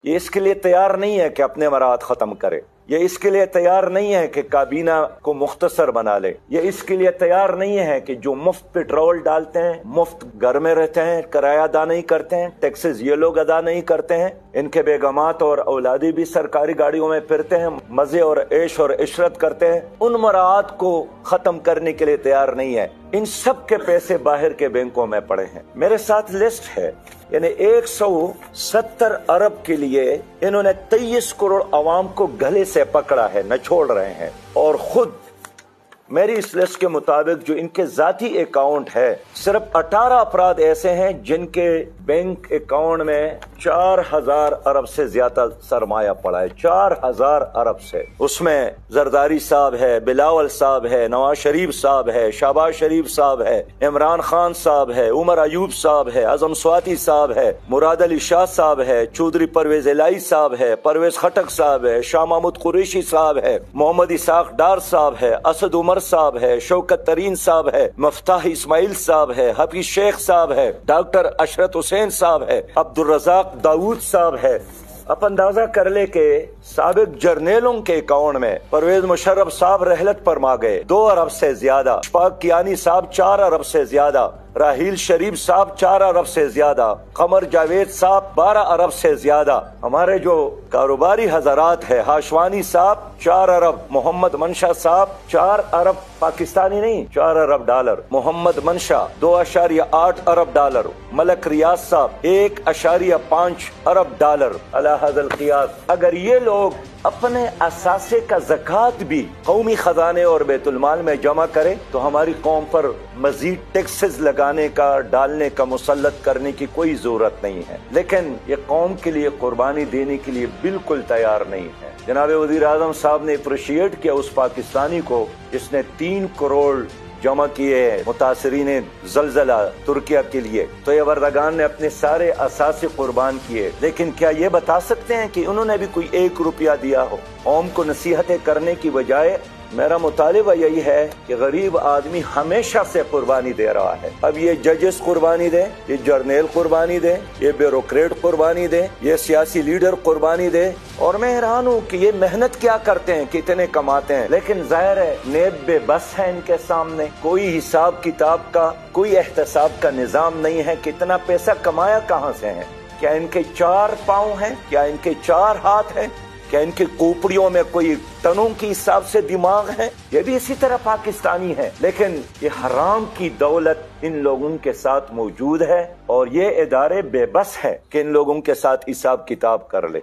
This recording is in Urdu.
یہ اس کے لیے تیار نہیں ہے کہ اپنے مراحت ختم کرے، یہ اس کے لیے تیار نہیں ہے کہ کابینہ کو مختصر بنا لے، یہ اس کے لیے تیار نہیں ہے کہ جو مفت پیٹرول ڈالتے ہیں، مفت گھر میں رہتے ہیں، کرایہ ادا نہیں کرتے ہیں، ٹیکسز یہ لوگ ادا نہیں کرتے ہیں، ان کے بیگمات اور اولادی بھی سرکاری گاڑیوں میں پھرتے ہیں، مزے اور عیش اور عشرت کرتے ہیں، ان مراحت کو ختم کرنے کے لیے تیار نہیں ہے۔ ان سب کے پیسے باہر کے بینکوں میں پڑے ہیں۔ میرے ساتھ لسٹ ہے، یعنی 170 ارب کے لیے انہوں نے 23 کروڑ عوام کو گلے سے پکڑا ہے، نہ چھوڑ رہے ہیں، اور خود میری اس لسٹ کے مطابق جو ان کے ذاتی اکاؤنٹ ہے، صرف 18 افراد ایسے ہیں جن کے بینک اکاؤنٹ میں 4000 ارب سے زیادہ سرمایہ پڑا ہے، 4000 ارب سے۔ اس میں زرداری صاحب ہے، بلاول صاحب ہے، نواز شریف صاحب ہے، شہباز شریف صاحب ہے، عمران خان صاحب ہے، عمر ایوب صاحب ہے، اعظم سواتی صاحب ہے، مراد علی شاہ صاحب ہے، چودھری پرویز الہی صاحب ہے، پرویز خٹک صاحب ہے، شاہ محمود قریشی صاحب ہے، محمد اسحاق ڈار صاحب ہے، اسد عمر صاحب ہے، شوکت ترین صاحب ہے، مفتاح اسماعیل صاحب ہے، حفیظ شیخ صاحب ہے، ڈاکٹر اشرت حسین صاحب ہے، عبد الرزاق داؤد صاحب ہے۔ آپ اندازہ کر لے کہ سابق جرنیلوں کے اکاؤنٹ میں پرویز مشرف صاحب رحلت پر ماں گئے 2 ارب سے زیادہ، اشفاق کیانی صاحب 4 ارب سے زیادہ، راحیل شریف صاحب 4 ارب سے زیادہ، قمر جاوید صاحب 12 ارب سے زیادہ۔ ہمارے جو کاروباری حضرات ہیں، ہاشوانی صاحب 4 ارب، محمد منشا صاحب 4 ارب پاکستانی نہیں، 4 ارب ڈالر، محمد منشا 2.8 ارب ڈالر، ملک ریاض صاحب 1.5 ارب ڈالر۔ علی ھذا القیاس اگر یہ لوگ اپنے اثاثے کا زکوٰۃ بھی قومی خزانے اور بیت المال میں جمع کرے تو ہماری قوم پر مزید ٹیکسز لگانے کا، ڈالنے کا، مسلط کرنے کی کوئی ضرورت نہیں ہے، لیکن یہ قوم کے لیے قربانی دینے کے لیے بالکل تیار نہیں ہے۔ جناب وزیر اعظم صاحب نے اپریشیٹ کیا اس پاکستانی کو جس نے 3 کروڑ جمع کیے متاثرین زلزلہ ترکیہ کے لیے، تو یہ وردگان نے اپنے سارے اثاثے قربان کیے، لیکن کیا یہ بتا سکتے ہیں کہ انہوں نے بھی کوئی 1 روپیہ دیا ہو؟ قوم کو نصیحتیں کرنے کی بجائے میرا مطالبہ یہی ہے کہ غریب آدمی ہمیشہ سے قربانی دے رہا ہے۔ اب یہ ججز قربانی دیں، یہ جرنیل قربانی دیں، یہ بیوروکریٹ قربانی دیں، یہ سیاسی لیڈر قربانی دیں، اور میں حیران ہوں کہ یہ محنت کیا کرتے ہیں، کتنے کماتے ہیں، لیکن ظاہر ہے نیب بے بس ہے ان کے سامنے، کوئی حساب کتاب کا، کوئی احتساب کا نظام نہیں ہے، کتنا پیسہ کمایا کہاں سے ہے؟ کیا ان کے 4 پاؤں ہیں؟ کیا ان کے 4 ہاتھ ہیں؟ کیا ان کی کوپڑیوں میں کوئی ٹنوں کی حساب سے دماغ ہے؟ یہ بھی اسی طرح پاکستانی ہے، لیکن یہ حرام کی دولت ان لوگوں کے ساتھ موجود ہے، اور یہ ادارے بے بس ہے کہ ان لوگوں کے ساتھ حساب کتاب کر لے۔